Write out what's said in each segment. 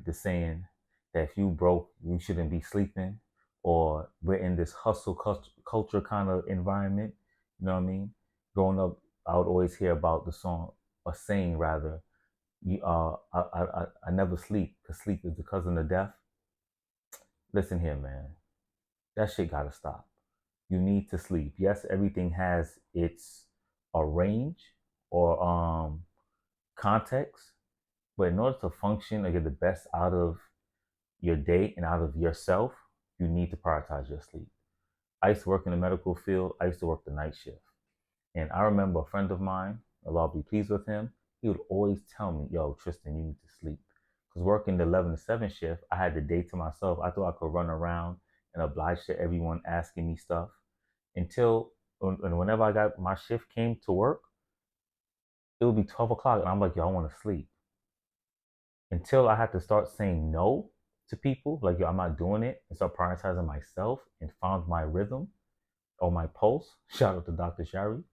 the saying that if you broke, you shouldn't be sleeping, or we're in this hustle culture kind of environment. You know what I mean? Growing up, I would always hear about the song, or saying rather, I never sleep because sleep is the cousin of death. Listen here, man. That shit gotta stop. You need to sleep. Yes, everything has its a range or context, but in order to function and get the best out of your day and out of yourself, you need to prioritize your sleep. I used to work in the medical field. I used to work the night shift. And I remember a friend of mine, Allah be pleased with him, he would always tell me, yo, Tristan, you need to sleep. Because working the 11 to 7 shift, I had the day to myself. I thought I could run around and oblige to everyone asking me stuff until, and whenever I got my shift came to work, it would be 12 o'clock. And I'm like, yo, I want to sleep. Until I had to start saying no to people, like, yo, I'm not doing it, and start prioritizing myself and found my rhythm or my pulse. Shout out to Dr. Shari.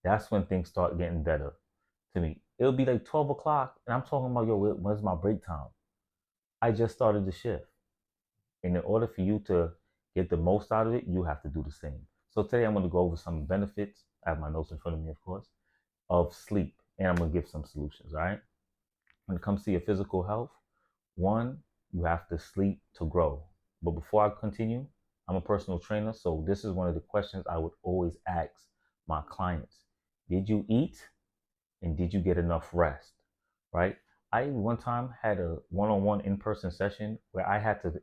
That's when things start getting better to me. It'll be like 12 o'clock, and I'm talking about, yo, when's my break time? I just started the shift. And in order for you to get the most out of it, you have to do the same. So today I'm going to go over some benefits. I have my notes in front of me, of course, of sleep. And I'm going to give some solutions, all right? When it comes to your physical health, one, you have to sleep to grow. But before I continue, I'm a personal trainer, so this is one of the questions I would always ask my clients. Did you eat and did you get enough rest? Right? I one time had a one-on-one in-person session where I had to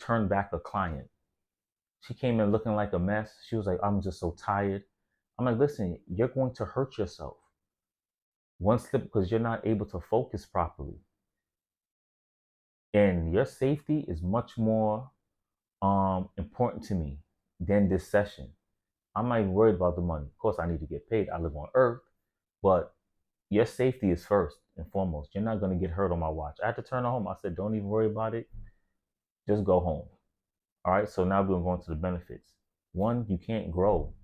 turn back a client. She came in looking like a mess. She was like, I'm just so tired. I'm like, listen, you're going to hurt yourself. One slip because you're not able to focus properly. And your safety is much more important to me than this session. I'm not even worried about the money. Of course, I need to get paid. I live on earth, but your safety is first and foremost. You're not going to get hurt on my watch. I had to turn her home. I said, don't even worry about it. Just go home. All right. So now we're going to the benefits. One, you can't grow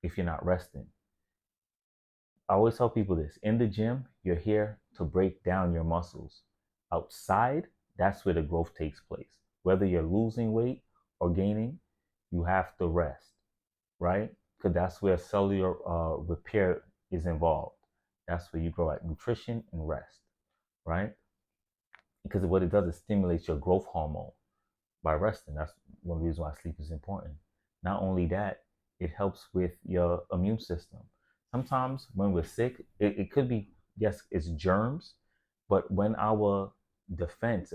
if you're not resting. I always tell people this in the gym, you're here to break down your muscles. Outside, that's where the growth takes place. Whether you're losing weight or gaining, you have to rest, right? Because that's where cellular repair is involved. That's where you grow at nutrition and rest, right? Because what it does is stimulates your growth hormone by resting. That's one reason why sleep is important. Not only that, it helps with your immune system. Sometimes when we're sick, it could be, yes, it's germs, but when our defense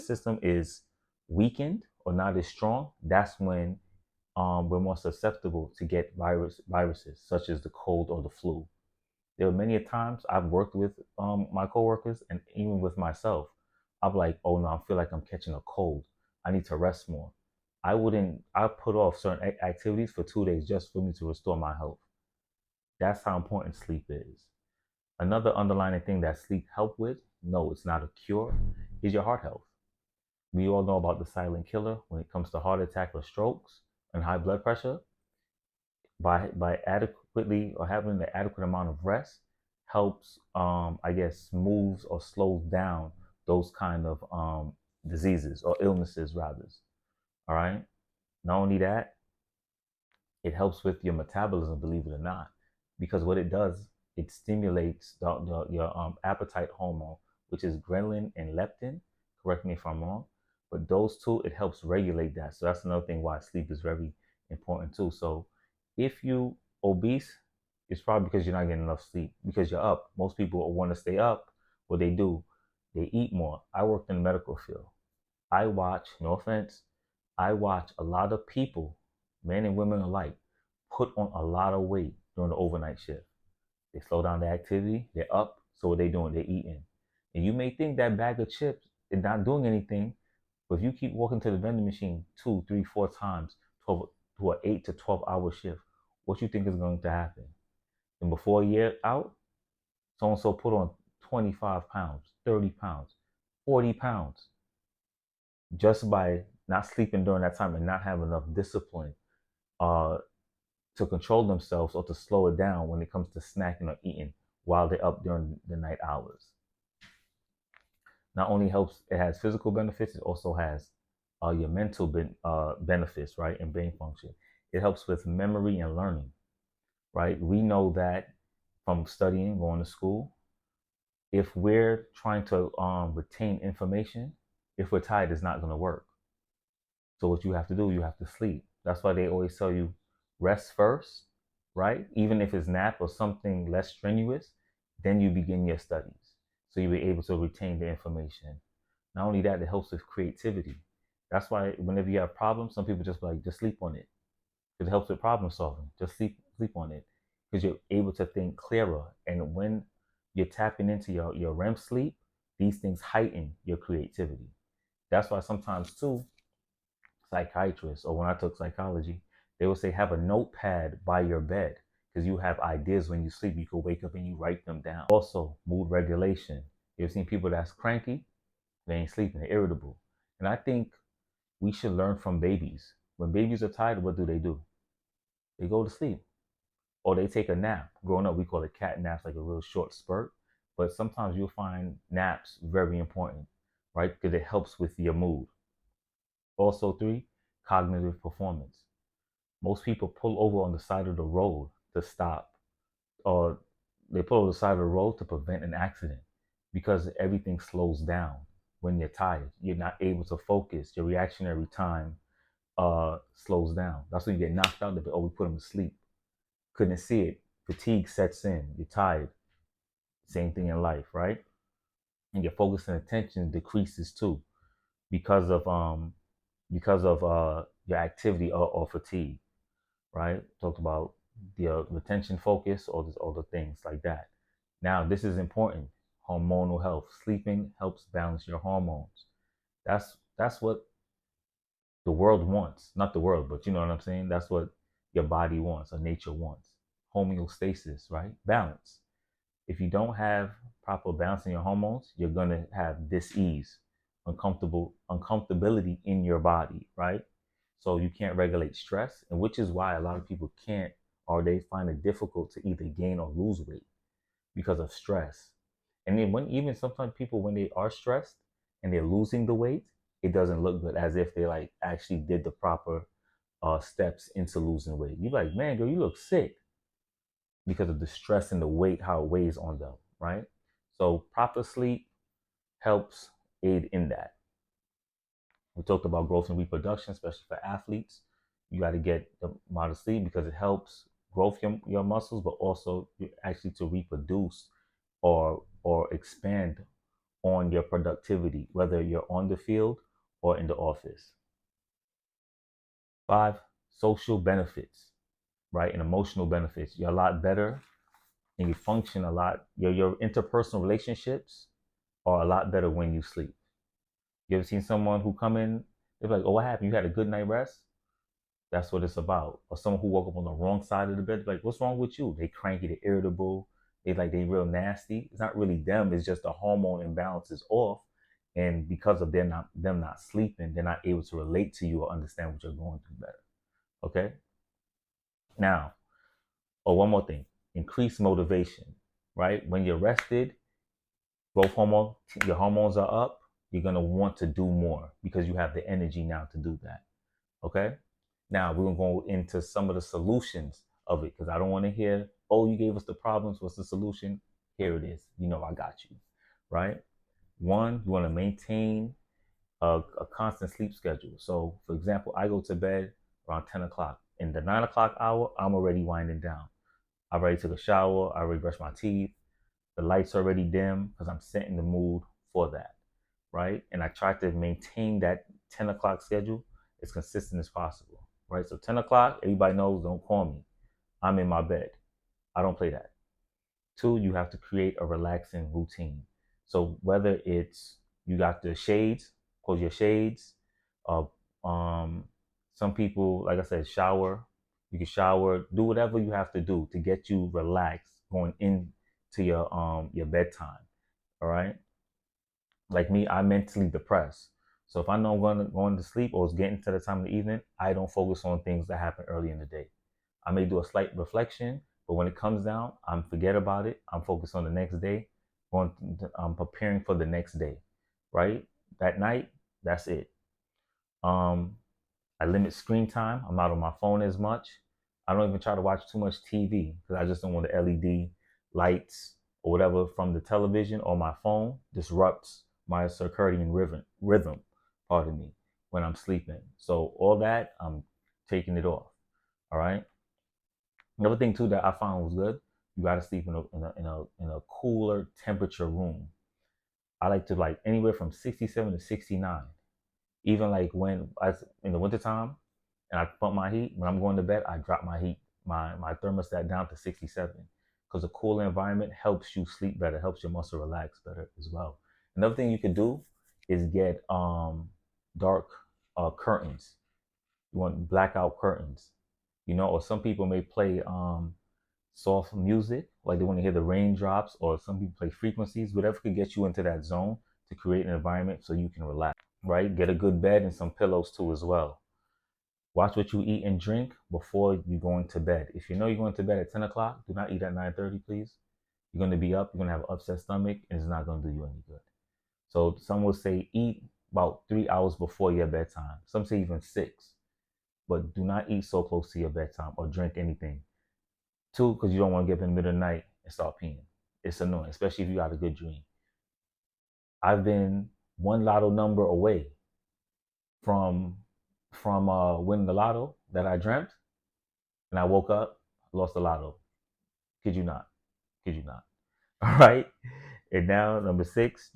system is weakened or not as strong, that's when we're more susceptible to get viruses such as the cold or the flu. There were many times I've worked with my coworkers and even with myself. I'm like, oh no, I feel like I'm catching a cold. I need to rest more. I put off certain activities for 2 days just for me to restore my health. That's how important sleep is. Another underlying thing that sleep help with, no, it's not a cure, is your heart health. We all know about the silent killer when it comes to heart attack or strokes and high blood pressure. By adequately or having the adequate amount of rest helps I guess smooths or slows down those kind of diseases or illnesses rather. All right. Not only that, it helps with your metabolism, believe it or not, because what it does, it stimulates your appetite hormone, which is ghrelin and leptin. Correct me if I'm wrong, but those two, it helps regulate that. So that's another thing why sleep is very important too. So if you obese, it's probably because you're not getting enough sleep because you're up. Most people want to stay up. What they do, they eat more. I worked in the medical field. I watch, no offense, I watch a lot of people, men and women alike, put on a lot of weight during the overnight shift. They slow down the activity, they're up, so what they doing? They're eating. And you may think that bag of chips is not doing anything, but if you keep walking to the vending machine 2, 3, 4 times 12, to an 8 to 12 hour shift, what you think is going to happen? And before a year out, so and so put on 25 pounds, 30 pounds, 40 pounds just by not sleeping during that time and not having enough discipline uh, to control themselves or to slow it down when it comes to snacking or eating while they're up during the night hours. Not only helps, it has physical benefits, it also has your mental benefits, right, and brain function. It helps with memory and learning, right? We know that from studying, going to school, if we're trying to retain information, if we're tired, it's not going to work. So what you have to do, you have to sleep. That's why they always tell you rest first, right? Even if it's nap or something less strenuous, then you begin your studies. So you'll be able to retain the information. Not only that, it helps with creativity. That's why whenever you have problems, some people just like just sleep on it because it helps with problem solving. Just sleep on it because you're able to think clearer. And when you're tapping into your REM sleep, these things heighten your creativity. That's why sometimes too, psychiatrists or when I took psychology, they would say have a notepad by your bed because you have ideas when you sleep. You could wake up and you write them down. Also, mood regulation. You've seen people that's cranky, they ain't sleeping, they're irritable. And I think we should learn from babies. When babies are tired, what do? They go to sleep or they take a nap. Growing up, we call it cat naps, like a real short spurt. But sometimes you'll find naps very important, right? Because it helps with your mood. Also, three, cognitive performance. Most people pull over on the side of the road to stop, or they pull over the side of the road to prevent an accident because everything slows down when you're tired. You're not able to focus. Your reactionary time slows down. That's when you get knocked out of it. Oh, we put them to sleep. Couldn't see it. Fatigue sets in. You're tired. Same thing in life, right? And your focus and attention decreases too because of your activity or fatigue, right? Talked about the retention focus or all the things like that. Now, this is important. Hormonal health. Sleeping helps balance your hormones. That's what the world wants. Not the world, but you know what I'm saying? That's what your body wants or nature wants. Homeostasis, right? Balance. If you don't have proper balance in your hormones, you're gonna have dis-ease, uncomfortability in your body, right? So you can't regulate stress, and which is why a lot of people can't or they find it difficult to either gain or lose weight because of stress. And then when even sometimes people when they are stressed and they're losing the weight, it doesn't look good as if they like actually did the proper steps into losing weight. You're like, man, girl, you look sick because of the stress and the weight, how it weighs on them, right? So proper sleep helps aid in that. We talked about growth and reproduction, especially for athletes. You got to get the amount of sleep because it helps growth your muscles, but also actually to reproduce or expand on your productivity, whether you're on the field or in the office. Five, social benefits, right? And emotional benefits. You're a lot better and you function a lot. Your interpersonal relationships are a lot better when you sleep. You ever seen someone who come in, they're like, oh, what happened? You had a good night rest? That's what it's about. Or someone who woke up on the wrong side of the bed, like, what's wrong with you? They cranky, they irritable, they real nasty. It's not really them, it's just the hormone imbalance is off. And because of them not sleeping, they're not able to relate to you or understand what you're going through better. Okay? Now, one more thing, increase motivation, right? When you're rested, growth hormone, your hormones are up, you're gonna want to do more because you have the energy now to do that. Okay? Now we're gonna go into some of the solutions of it because I don't want to hear, oh, you gave us the problems, what's the solution? Here it is. You know I got you. Right? One, you want to maintain a constant sleep schedule. So for example, I go to bed around 10 o'clock. In the 9 o'clock hour, I'm already winding down. I already took a shower, I already brushed my teeth, the lights are already dim because I'm setting the mood for that, right? And I try to maintain that 10 o'clock schedule as consistent as possible, right? So 10 o'clock, everybody knows, don't call me. I'm in my bed. I don't play that. Two, you have to create a relaxing routine. So whether it's you got the shades, close your shades. Uh, um, some people, like I said, shower. You can shower, do whatever you have to do to get you relaxed going into your bedtime. All right. Like me, I'm mentally depressed. So if I know I'm going to sleep or it's getting to the time of the evening, I don't focus on things that happen early in the day. I may do a slight reflection, but when it comes down, I'm forget about it. I'm focused on the next day. I'm preparing for the next day. right? That night, that's it. Um, I limit screen time. I'm not on my phone as much. I don't even try to watch too much TV because I just don't want the LED lights or whatever from the television or my phone disrupts my circadian rhythm, pardon me, when I'm sleeping. So all that, I'm taking it off. All right. Another thing too that I found was good. You got to sleep in a cooler temperature room. I like to like anywhere from 67 to 69. Even like when I in the wintertime and I pump my heat, when I'm going to bed, I drop my heat, my thermostat down to 67. Because a cool environment helps you sleep better, helps your muscle relax better as well. Another thing you could do is get dark curtains. You want blackout curtains, or some people may play soft music, like they want to hear the raindrops, or some people play frequencies, whatever could get you into that zone to create an environment so you can relax, right? Get a good bed and some pillows too as well. Watch what you eat and drink before you go into bed. If you know you're going to bed at 10 o'clock, do not eat at 9:30, please. You're going to be up, you're going to have an upset stomach, and it's not going to do you any good. So some will say eat about 3 hours before your bedtime. Some say even 6, but do not eat so close to your bedtime or drink anything. Two, because you don't want to get up in the middle of the night and start peeing. It's annoying, especially if you got a good dream. I've been one lotto number away from winning the lotto that I dreamt, and I woke up, lost the lotto. Kid you not. Kid you not. All right. And now number 6,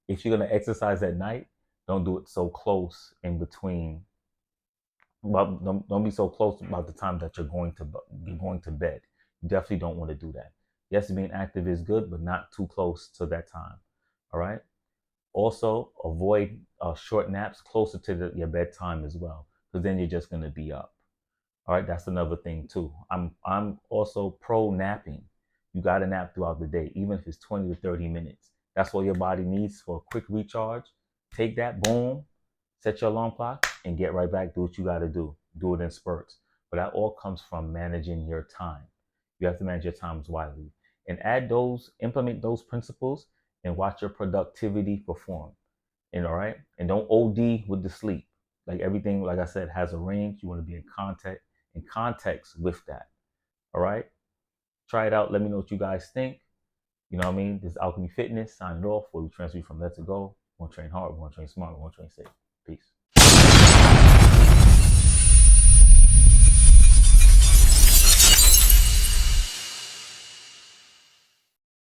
if you're gonna exercise at night, don't do it so close in between. Well, don't be so close about the time that you're going to bed. You definitely don't want to do that. Yes, being active is good, but not too close to that time. All right. Also, avoid short naps closer to your bedtime as well, because then you're just gonna be up. All right, that's another thing too. I'm also pro napping. You got to nap throughout the day, even if it's 20 to 30 minutes. That's what your body needs for a quick recharge. Take that, boom, set your alarm clock, and get right back. Do what you got to do. Do it in spurts. But that all comes from managing your time. You have to manage your times wisely and implement those principles, and watch your productivity perform. And all right, and don't OD with the sleep. Like everything, like I said, has a range. You want to be in context with that. All right. Try it out. Let me know what you guys think. You know what I mean? This is Alchemy Fitness signing off, where we transfer you from Let's Go. We want to train hard, we want to train smart, we want to train safe. Peace.